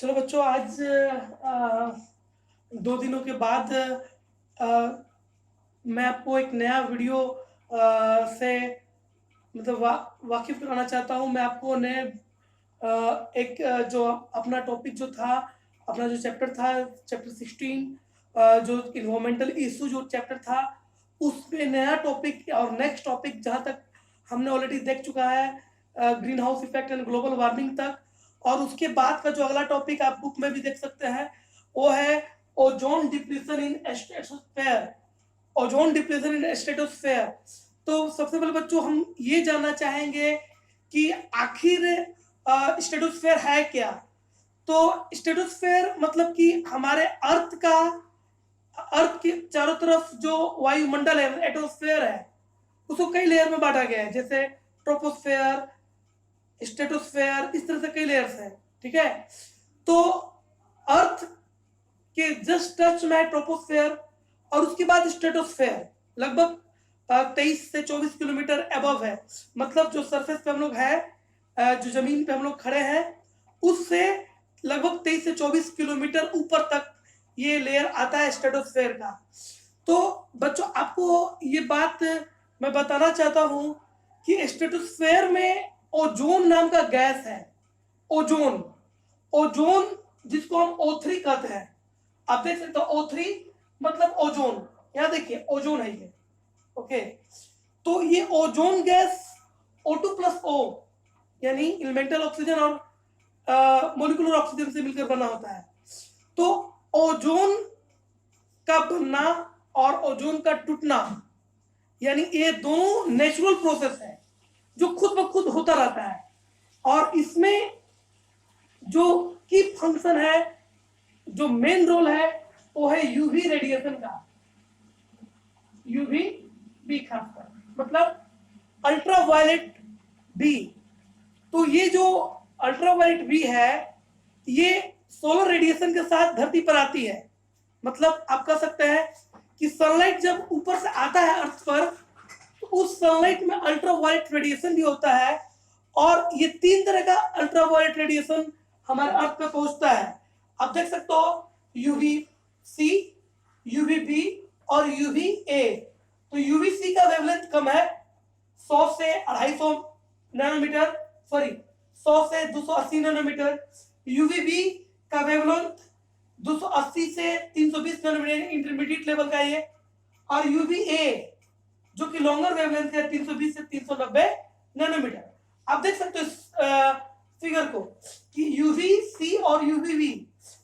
चलो बच्चों, आज 2 दिनों के बाद मैं आपको एक नया वीडियो से मतलब वाकिफ कराना चाहता हूँ। मैं आपको नए एक जो अपना टॉपिक जो था, अपना जो चैप्टर था, चैप्टर 16, जो इन्वायरमेंटल इशू जो चैप्टर था, उसमें नया टॉपिक और नेक्स्ट टॉपिक जहाँ तक हमने ऑलरेडी देख चुका है green house effect and global warming तक। और उसके बाद का जो अगला टॉपिक आप बुक में भी देख सकते हैं वो है ओजोन डिप्लीशन इन स्ट्रेटोस्फेयर। ओजोन डिप्लीशन इन स्ट्रेटोस्फेयर। तो सबसे पहले बच्चों हम ये जानना चाहेंगे कि आखिर स्ट्रेटोस्फेयर है क्या। तो स्ट्रेटोस्फेयर मतलब कि हमारे अर्थ के चारों तरफ जो वायुमंडल है, एटमॉस्फेयर है, उसको कई लेयर में बांटा गया है, जैसे ट्रोपोस्फेयर, स्ट्रेटोस्फेयर, इस तरह से कई लेयर्स हैं। ठीक है, तो अर्थ के जस्ट टच में है ट्रोपोस्फेयर, और उसके बाद स्ट्रेटोस्फेयर लगभग 23 से 24 किलोमीटर अबव है। मतलब जो सरफेस पे हम लोग है, जो जमीन पे हम लोग खड़े हैं, उससे लगभग 23 से 24 किलोमीटर ऊपर तक ये लेयर आता है स्ट्रेटोस्फेयर का। तो बच्चों, आपको ये बात मैं बताना चाहता हूं कि स्ट्रेटोस्फेयर में ओजोन नाम का गैस है। ओजोन, ओजोन जिसको हम O3 कहते हैं। आप देख सकते हो O3 मतलब ओजोन। यहां देखिए ओजोन है ये। ओके, तो ये ओजोन गैस O2+O यानी एलिमेंटल ऑक्सीजन और मोलिकुलर ऑक्सीजन से मिलकर बना होता है। तो ओजोन का बनना और ओजोन का टूटना, यानी ये दोनों नेचुरल प्रोसेस है जो खुद ब खुद होता रहता है। और इसमें जो की फंक्शन है, जो मेन रोल है, वो है यूवी रेडिएशन का। यूवी बी खासकर मतलब अल्ट्रावायलेट बी। तो ये जो अल्ट्रावायलेट बी है, ये सोलर रेडिएशन के साथ धरती पर आती है। मतलब आप कह सकते हैं कि सनलाइट जब ऊपर से आता है अर्थ पर, तो उस सनलाइट में अल्ट्रावायलेट रेडिएशन भी होता है। और ये 3 तरह का अल्ट्रावायलेट रेडिएशन हमारे अर्थ पे पहुंचता है। आप देख सकते हो यूवी सी, यूवी बी और यूवी ए। तो यूवी सी का वेवलेंथ कम है, 100 से 250 नैनोमीटर, सॉरी 100 से 280 नैनोमीटर। यूवी बी का वेवलेंथ 280 से 320 नैनोमीटर, इंटरमीडिएट लेवल का ये। और यूवी ए जो कि लॉन्गर वेवलेंथ है, 320 से 390 नैनोमीटर। आप देख सकते हो इस फिगर को कि यूवी सी और यूवी बी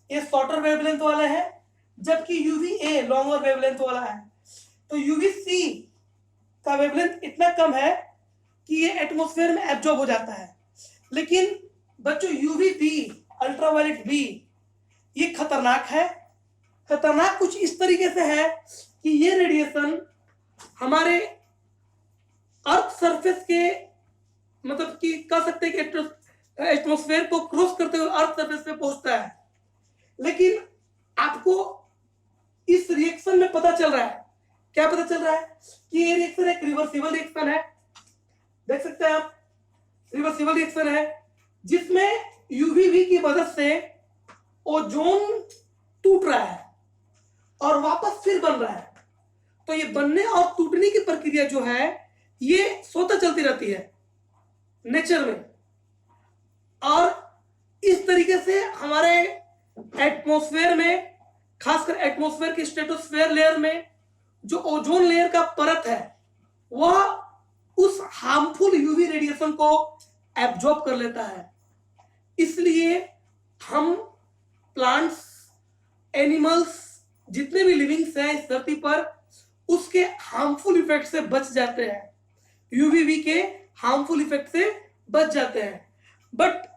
ये शॉर्टर वेवलेंथ वाले हैं, जबकि यूवी ए लॉन्गर वेवलेंथ वाला है। तो यूवी सी का वेवलेंथ इतना कम है कि ये एटमॉस्फेयर में एब्जॉर्ब हो जाता है। लेकिन बच्चों यूवी बी, अल्ट्रावायलेट बी, ये खतरनाक है। खतरनाक कुछ इस तरीके से है कि ये रेडिएशन हमारे अर्थ सरफेस के मतलब कि कह सकते हैं कि एटमॉस्फेयर को क्रॉस करते हुए अर्थ सरफेस पे पहुंचता है। लेकिन आपको इस रिएक्शन में पता चल रहा है, क्या पता चल रहा है कि ये रिएक्शन एक रिवर्सिबल रिएक्शन है। देख सकते हैं आप, रिवर्सिबल रिएक्शन है जिसमें यूवीवी की मदद से ओजोन टूट रहा है और वापस फिर बन रहा है। तो ये बनने और टूटने की प्रक्रिया जो है ये स्वतः चलती रहती है नेचर में। और इस तरीके से हमारे एटमॉस्फेयर में, खासकर एटमॉस्फेयर के स्ट्रेटोस्फेयर लेयर में जो ओजोन लेयर का परत है, वह उस हार्मफुल यूवी रेडिएशन को एब्जॉर्ब कर लेता है। इसलिए हम प्लांट्स, एनिमल्स, जितने भी लिविंग्स हैं इस धरती पर, उसके हार्मफुल इफेक्ट से बच जाते हैं, यूवीवी के हार्मफुल इफेक्ट से बच जाते हैं। बट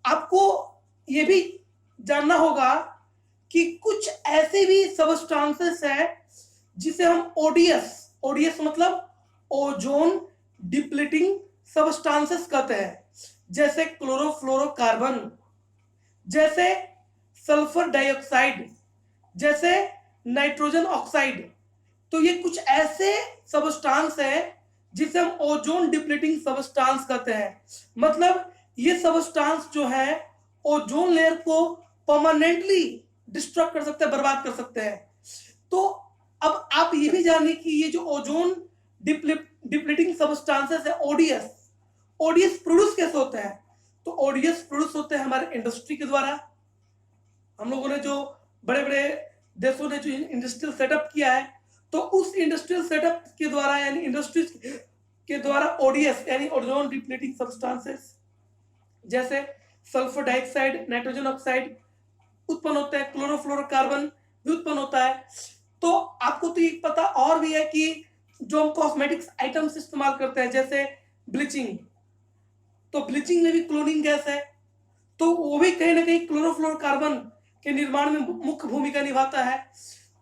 आपको यह भी जानना होगा कि कुछ ऐसे भी सबस्टांसेस हैं जिसे हम ओडीएस, ओडीएस मतलब ओजोन डिप्लीटिंग सबस्टांसेस कहते हैं, जैसे क्लोरोफ्लोरोकार्बन, जैसे सल्फर डाइऑक्साइड, जैसे नाइट्रोजन ऑक्साइड। तो ये कुछ ऐसे सबस्टांस हैं जिसे हम ओजोन डिप्लीटिंग सबस्टांस कहते हैं। मतलब ये सबस्टांस जो है ओजोन लेयर को परमानेंटली डिस्ट्रक्ट कर सकते हैं, बर्बाद कर सकते हैं। तो अब आप ये भी जानिए कि ये जो ओजोन डिप्लीटिंग सब्सटेंसेस है, ओडीएस, ओडीएस प्रोड्यूस कैसे होते हैं? तो ओडीएस प्रोड्यूस होते हैं हमारे इंडस्ट्री के द्वारा। हम लोगों ने जो बड़े बड़े देशों ने जो इंडस्ट्रियल सेटअप किया है, तो उस इंडस्ट्रियल सेटअप के द्वारा यानी इंडस्ट्रीज के द्वारा ओडीएस यानी ओजोन डिप्लीटिंग सब्सटेंसेस जैसे सल्फर डाइऑक्साइड, नाइट्रोजन ऑक्साइड उत्पन्न होता है, क्लोरोफ्लोरोकार्बन भी उत्पन्न होता है। तो आपको तो ये पता और भी है कि जो हम कॉस्मेटिक्स आइटम्स इस्तेमाल करते हैं जैसे ब्लीचिंग, तो ब्लीचिंग में भी क्लोरीन गैस है, तो वो भी कहीं ना कहीं क्लोरोफ्लोरोकार्बन के निर्माण में मुख्य भूमिका निभाता है।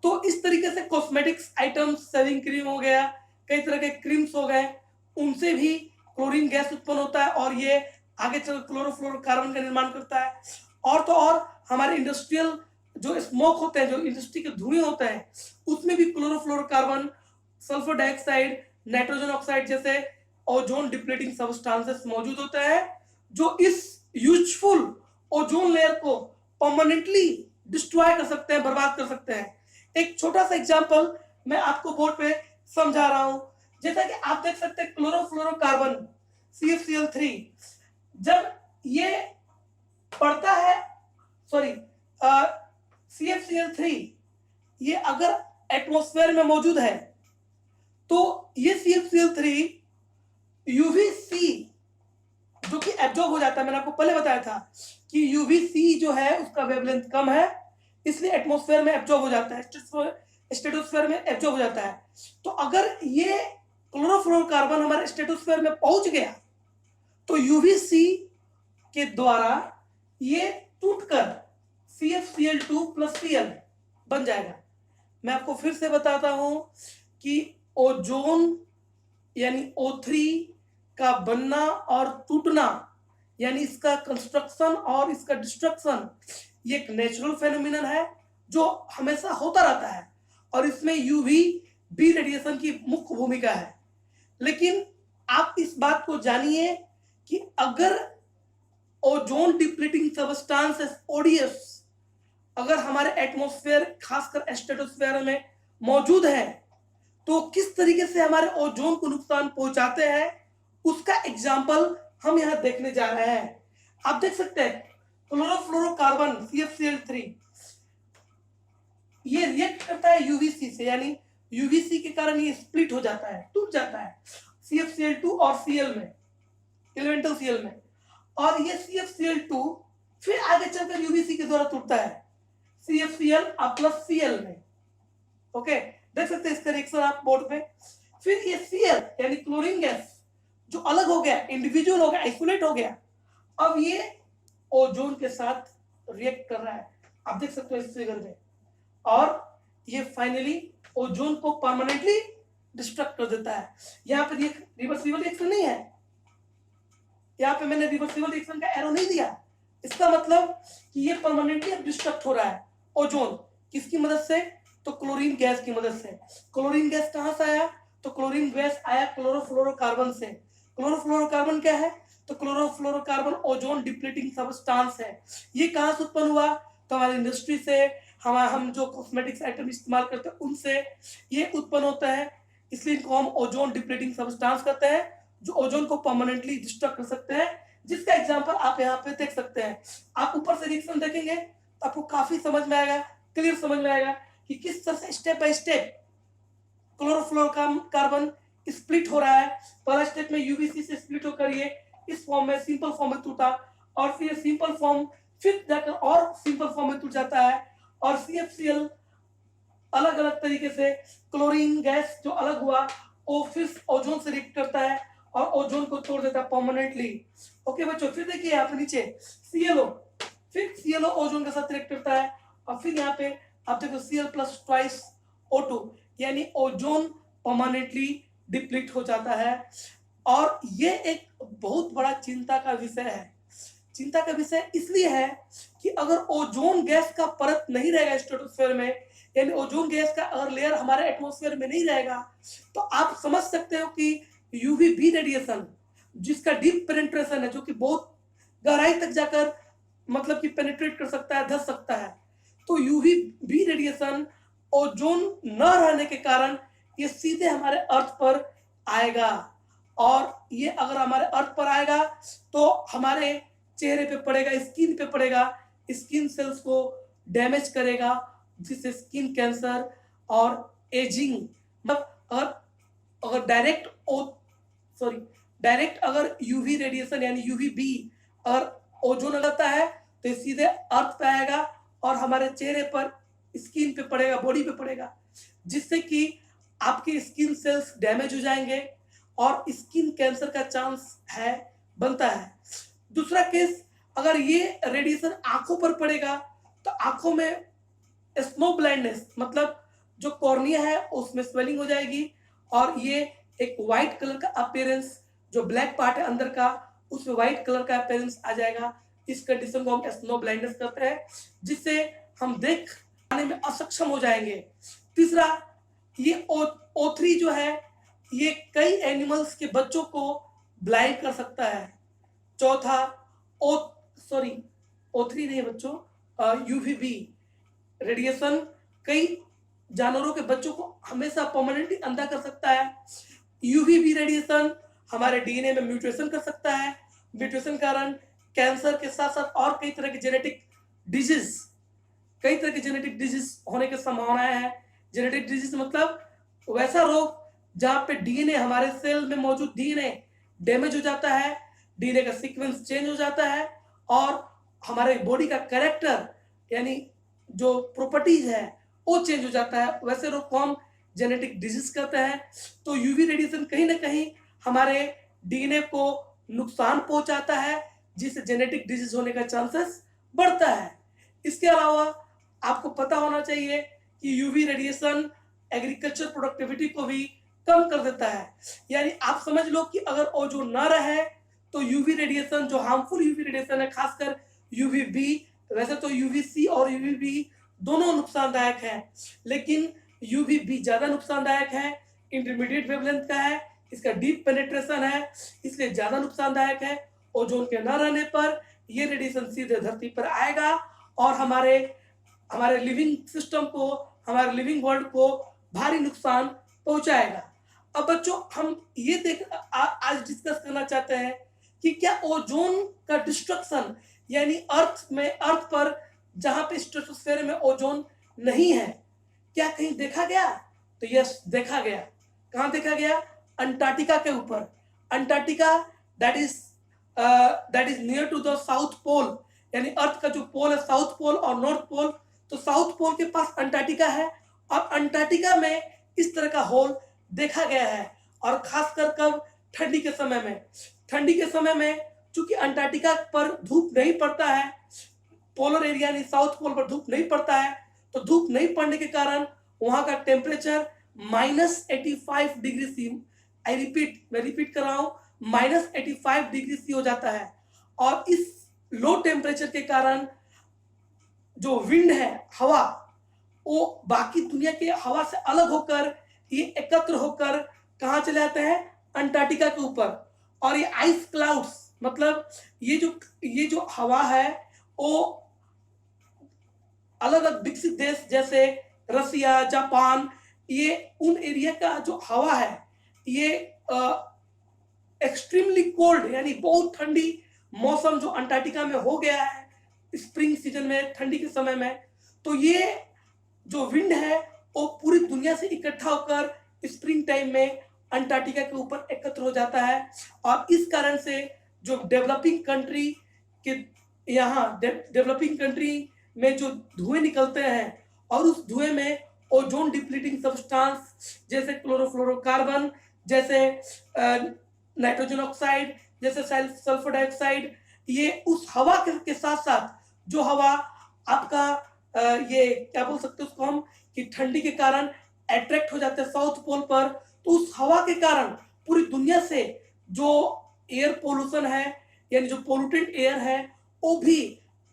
तो इस तरीके से कॉस्मेटिक्स आइटम्स, सेविंग क्रीम हो गया, कई तरह के क्रीम्स हो गए, उनसे भी क्लोरीन गैस उत्पन्न होता है और ये आगे चल क्लोरोफ्लोरोकार्बन का निर्माण करता है। और तो और हमारे इंडस्ट्रियल जो स्मोक होते हैं, जो इंडस्ट्री के धुएं होते हैं, उसमें भी chlorofluorocarbon, sulphur dioxide, nitrogen oxide जैसे ओजोन डिप्लीटिंग सब्सटेंसेस मौजूद होते हैं, जो इस यूजफुल ओजोन लेयर को परमानेंटली डिस्ट्रॉय कर सकते हैं, बर्बाद कर सकते हैं। एक छोटा सा एग्जांपल मैं आपको बोर्ड पे समझा रहा हूं। जैसा कि आप देख सकते हैं क्लोरोफ्लोरोकार्बन CFCl3 जब ये पड़ता है, सॉरी CFCl3 ये अगर एटमॉस्फेयर में मौजूद है तो ये CFCl3 UVC जो कि एब्जॉर्ब हो जाता है। मैंने आपको पहले बताया था कि UVC जो है उसका वेवलेंथ कम है, इसलिए एटमॉस्फेयर में एब्जॉर्ब हो जाता है, स्ट्रेटोस्फेयर में एब्जॉर्ब हो जाता है। तो अगर ये क्लोरोफ्लोरोकार्बन हमारे स्ट्रेटोस्फेयर में पहुंच गया तो UVC के द्वारा ये टूटकर CFCl2 + Cl बन जाएगा। मैं आपको फिर से बताता हूं कि ओजोन यानी O3 का बनना और टूटना यानी इसका कंस्ट्रक्शन और इसका डिस्ट्रक्शन ये एक नेचुरल फेनोमेनन है जो हमेशा होता रहता है और इसमें UVB रेडिएशन की मुख्य भूमिका है। लेकिन आप इस बात को जानिए कि अगर ओजोन डिप्लीटिंग सब्सटेंसेस ODS अगर हमारे एटमॉस्फेयर खासकर स्ट्रेटोस्फेयर में मौजूद है तो किस तरीके से हमारे ओजोन को नुकसान पहुंचाते हैं उसका एग्जाम्पल हम यहां देखने जा रहे हैं। आप देख सकते हैं क्लोरोफ्लोरोकार्बन CFCl3 ये रिएक्ट करता है UVC से, यानी UVC के कारण ये स्प्लिट हो जाता है, टूट जाता है CFCl2 और Cl में, एलिमेंटल Cl में, और ये CFCl2 फिर आगे चलकर UVC के द्वारा टूटता है CFCl + Cl में। ओके, देख सकते हैं इसका रिएक्शन आप बोर्ड पे। फिर ये Cl यानी क्लोरीन गैस जो अलग हो गया, इंडिविजुअल हो गया, आइसोलेट हो गया, अब ये ओजोन के साथ रिएक्ट कर रहा है, आप देख सकते हो इस फिगर में, और ये फाइनली ओजोन को परमानेंटली डिस्ट्रक्ट कर देता है। यहाँ पे ये रिवर्सिबल रिएक्शन नहीं है, यहाँ पे मैंने रिवर्सिबल रिएक्शन का एरो नहीं दिया, इसका मतलब कि ये परमानेंटली डिस्ट्रक्ट हो रहा है ओजोन, किसकी मदद से? तो क्लोरीन गैस की मदद से। क्लोरीन गैस कहां से आया? तो क्लोरीन गैस आया क्लोरोफ्लोरोकार्बन से। क्लोरोफ्लोरोकार्बन क्या है? तो क्लोरोफ्लोरोकार्बन ओजोन डिप्लीटिंग सब्सटेंस है। ये कहां से उत्पन्न हुआ? तो हमारी इंडस्ट्री से, हम जो कॉस्मेटिक्स आइटम इस्तेमाल करते हैं उनसे ये उत्पन्न होता है, इसलिए इनको हम ओजोन डिप्लीटिंग सब्सटेंस कहते हैं जो ओजोन को परमानेंटली डिस्ट्रक्ट कर सकते हैं, जिसका एग्जांपल आप यहाँ पे देख सकते हैं। आप ऊपर से रिएक्शन देखेंगे तो आपको काफी समझ में आएगा, क्लियर समझ में आएगा कि किस तरह से step by step chlorofluorocarbon split हो रहा है। पहला स्टेप में UVC से स्प्लिट होकर ये इस फॉर्म में, सिंपल फॉर्म में टूटा, और फिर सिंपल फॉर्म फिर जाकर और सिंपल फॉर्म में टूट जाता है, और CFCl अलग अलग तरीके से क्लोरीन गैस जो अलग हुआ वो फिर ओजोन से रिएक्ट करता है और ओजोन को तोड़ देता है परमानेंटली। ओके बच्चों, फिर देखिए यहाँ पे नीचे ClO, फिर ClO ओजोन के साथ रिएक्ट करता है, और फिर यहाँ पे आप देखो Cl + ट्वाइस O2 यानी ओजोन परमानेंटली डिप्लीट हो जाता है। और ये एक बहुत बड़ा चिंता का विषय है। चिंता का विषय इसलिए है कि अगर ओजोन गैस का परत नहीं रहेगा स्ट्रेटोस्फेयर में, यानी ओजोन गैस का अगर लेयर हमारे एटमॉस्फेयर में नहीं रहेगा, तो आप समझ सकते हो कि UVB रेडिएशन जिसका डीप पेनिट्रेशन है, जो कि बहुत गहराई तक जाकर मतलब कि पेनिट्रेट कर सकता है, धस सकता है। तो यूवी बी रेडिएशन ओजोन न रहने के कारण ये सीधे हमारे अर्थ पर आएगा, और ये अगर हमारे अर्थ पर आएगा तो हमारे चेहरे पे पड़ेगा, स्किन पे पड़ेगा, स्किन सेल्स को डैमेज करेगा, जिससे स्किन कैंसर और एजिंग, मतलब अगर डायरेक्ट अगर यूवी रेडिएशन यानी यूवी बी अगर ओजोन लगता है तो सीधे अर्थ पे आएगा और हमारे चेहरे पर, स्किन पे पड़ेगा, बॉडी पे पड़ेगा, जिससे कि आपके स्किन सेल्स डैमेज हो जाएंगे और स्किन कैंसर का चांस है, बनता है। दूसरा केस, अगर ये रेडिएशन आंखों पर पड़ेगा तो आंखों में स्नो ब्लाइंडनेस, मतलब जो कॉर्निया है उसमें स्वेलिंग हो जाएगी और ये एक व्हाइट कलर का अपीयरेंस, जो ब्लैक पार्ट है अंदर का उसमें व्हाइट कलर का अपीयरेंस आ जाएगा। इस कंडीशन को हम स्नो ब्लाइंडनेस कहते हैं, जिससे हम देख पाने में असक्षम हो जाएंगे। तीसरा, ये O3 जो है ये कई एनिमल्स के बच्चों को ब्लाइंड कर सकता है। चौथा, O3 नहीं बच्चों, यूवीबी रेडिएशन कई जानवरों के बच्चों को हमेशा परमानेंटली अंधा कर सकता है। यूवीबी रेडिएशन हमारे डीएनए में म्यूटेशन कर सकता है, म्यूटेशन के कारण कैंसर के साथ साथ और कई तरह की जेनेटिक डिजीज होने की संभावनाएं हैं। जेनेटिक डिजीज मतलब वैसा रोग जहां पे डीएनए, हमारे सेल में मौजूद डीएनए डैमेज हो जाता है, डीएनए का सीक्वेंस चेंज हो जाता है और हमारे बॉडी का कैरेक्टर यानी जो प्रॉपर्टीज है वो चेंज हो जाता है। वैसे रोग को हम जेनेटिक डिजीज कहते हैं। तो यूवी रेडिएशन कहीं ना कहीं हमारे डीएनए को नुकसान पहुंचाता है, जिससे जेनेटिक डिजीज होने का चांसेस बढ़ता है। इसके अलावा आपको पता होना चाहिए कि यूवी रेडिएशन एग्रीकल्चर प्रोडक्टिविटी को भी कम कर देता है। यानी आप समझ लो कि अगर ओजोन ना रहे तो यूवी रेडिएशन, जो हार्मफुल यूवी रेडिएशन है, खासकर यूवी बी, वैसे तो यूवी सी और यूवी बी दोनों नुकसानदायक हैं, लेकिन यूवी बी ज्यादा नुकसानदायक है, इंटरमीडिएट वेवलेंथ का है, इसका डीप पेनिट्रेशन है, इसलिए ज्यादा नुकसानदायक है। ओजोन के न रहने पर ये रेडिएशन सीधे धरती पर आएगा और हमारे लिविंग सिस्टम को, हमारे लिविंग वर्ल्ड को भारी नुकसान पहुंचाएगा। अब बच्चों हम ये आज डिस्कस करना चाहते हैं कि क्या ओजोन का डिस्ट्रक्शन यानी अर्थ पर जहां पे स्ट्रेटोस्फेयर में ओजोन नहीं है, क्या कहीं देखा गया? तो यस, देखा गया। कहां देखा गया? अंटार्कटिका के ऊपर। Antarctica that is near to the south pole, यानी अर्थ का जो पोल है साउथ पोल और नॉर्थ पोल, तो साउथ पोल के पास अंटार्कटिका है और अंटार्कटिका में इस तरह का होल देखा गया है। और खासकर कब? ठंडी के समय में। ठंडी के समय में चूंकि अंटार्कटिका पर धूप नहीं पड़ता है, पोलर एरिया यानी साउथ पोल पर धूप नहीं पड़ता है, तो धूप नहीं पड़ने के कारण वहां का टेम्परेचर -85 डिग्री सी, मैं रिपीट कर रहा हूं, -85 डिग्री सी हो जाता है। और इस लो टेम्परेचर के कारण जो विंड है, हवा, वो बाकी दुनिया के हवा से अलग होकर ये एकत्र होकर कहां चले जाते हैं? अंटार्कटिका के ऊपर। और ये आइस क्लाउड्स, मतलब ये जो हवा है वो अलग अलग विकसित देश जैसे रसिया, जापान, ये उन एरिया का जो हवा है ये एक्सट्रीमली कोल्ड यानी बहुत ठंडी मौसम जो अंटार्कटिका में हो गया है स्प्रिंग सीजन में, ठंडी के समय में, तो ये जो विंड है वो पूरी दुनिया से इकट्ठा होकर स्प्रिंग टाइम में अंटार्कटिका के ऊपर एकत्र हो जाता है। और इस कारण से जो डेवलपिंग कंट्री में जो धुएं निकलते हैं और उस धुएं में ओजोन डिप्लीटिंग सब्सटेंस जैसे क्लोरोफ्लोरोकार्बन, जैसे नाइट्रोजन ऑक्साइड, जैसे सल्फर डाइऑक्साइड, ये उस हवा के साथ साथ जो हवा आपका ये क्या बोल सकते हैं उसको हम, कि ठंडी के कारण अट्रैक्ट हो जाते हैं साउथ पोल पर, तो उस हवा के कारण पूरी दुनिया से जो एयर पोल्यूशन है यानी जो पोल्यूटेड एयर है वो भी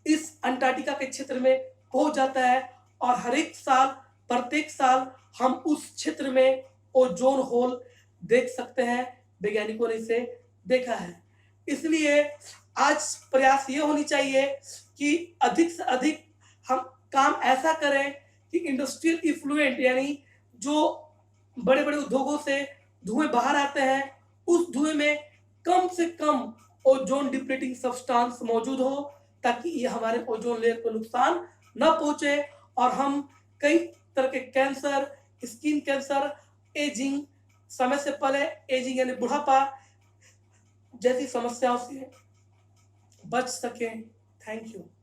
इस अंटार्कटिका के क्षेत्र में पहुंच जाता है। और प्रत्येक साल हम उस क्षेत्र में ओजोन होल देख सकते हैं, वैज्ञानिकों ने इसे देखा है। इसलिए आज प्रयास ये होनी चाहिए कि अधिक से अधिक हम काम ऐसा करें कि इंडस्ट्रियल इफ्लुएंट यानी जो बड़े-बड़े उद्योगों से धुएँ बाहर आते हैं, उस धुएँ में कम से कम ओज़ोन डिप्लीटिंग सब्सटेंस मौजूद हो, ताकि ये हमारे ओज़ोन लेयर को नुकसान ना पहुँचे और हम कई तरह के कैंसर, स्किन कैंसर, एजिंग, समय से पहले एजिंग यानी बुढ़ापा जैसी समस्याओं से बच सकें। Thank you.